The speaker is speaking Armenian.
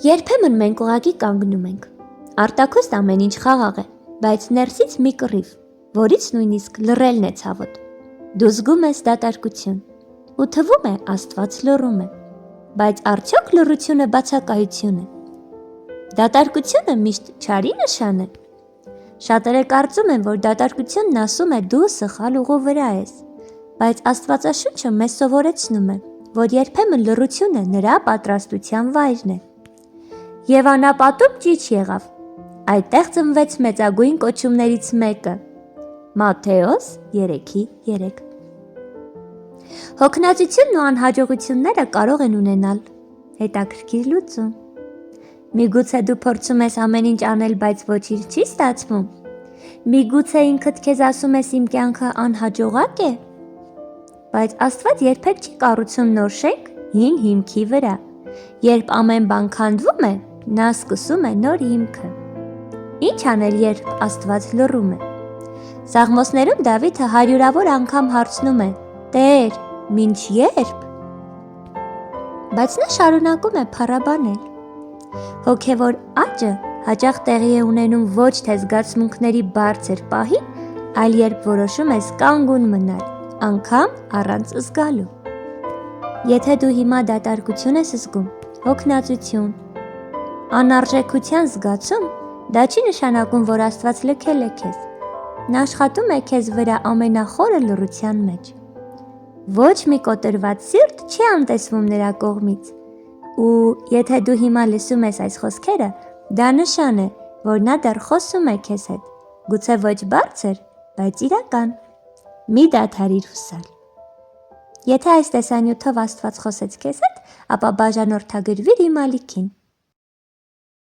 Երբեմն մենք ուղղակի կանգնում ենք։ Արտաքուստ ամեն ինչ խաղաղ է, բայց ներսից մի կռիվ, որից նույնիսկ լռելն է ցավոտ։ Դու զգում ես դատարկություն, ու թվում է Աստված լռում է, բայց արդյոք լռությունը բացակայություն է։ Դատարկությունը միշտ չարի նշան է։ Շատերը կարծում են, որ դատարկությունն ասում է դու սխալ ուղու վրա ես, բայց Աստվածաշունչը մեզ սովորեցնում է, որ երբեմն լռությունը նրա պատրաստության վայրն է։ Եվ անապատում ճիչ եղավ, այդտեղ ծնվեց մեծագույն կոչումներից մեկը՝ Մատթեոս 3:3։ Հոգնածությունն ու անհաջողությունները կարող են ունենալ հետաքրքիր լուծում։ Միգուցե դու փորձում ես ամեն ինչ անել, բայց ոչինչ չի ստացվում։ Միգուցե ինքդ քեզ ասում ես իմ կյանքը անհաջողակ է։ Բայց Աստված երբեք չի կառուցում նոր շենք հին հիմքի վրա։ Երբ ամեն բան քանդվում է, նա սկսում է նոր հիմքը։ Ինչ անել, երբ Աստված լռում է։ Սաղմոսներում Դավիթը հարյուրավոր անգամ հարցնում է. Տեր, մինչ ե՞րբ։ Բայց նա շարունակում է փառաբանել։ Հոգևոր աճը հաճախ տեղի է ունենում ոչ թե զգացմունքների բարձր պահին, այլ երբ որոշում ես կանգուն մնալ, անգամ առանց զգալու։ Եթե դու հիմա դատարկություն ես զգում, հոգնածություն, անարժեքության զգացում, դա չի նշանակում, որ Աստված լքել է քեզ։ Նա աշխատում է քեզ վրա ամենախորը լռության մեջ։ Ոչ մի կոտրված սիրտ չի անտեսվում նրա կողմից։ Ու եթե դու հիմա լսում ես այս խոսքերը, դա նշան է, որ նա դեռ խոսում է քեզ հետ։ Գուցե ոչ բարձր, բայց իրական։ Մի դադարիր հուսալ։ Եթե այս տեսանյութով Աստված խոսեց քեզ հետ, ապա բաժանորդագրվիր իմ ալիքին։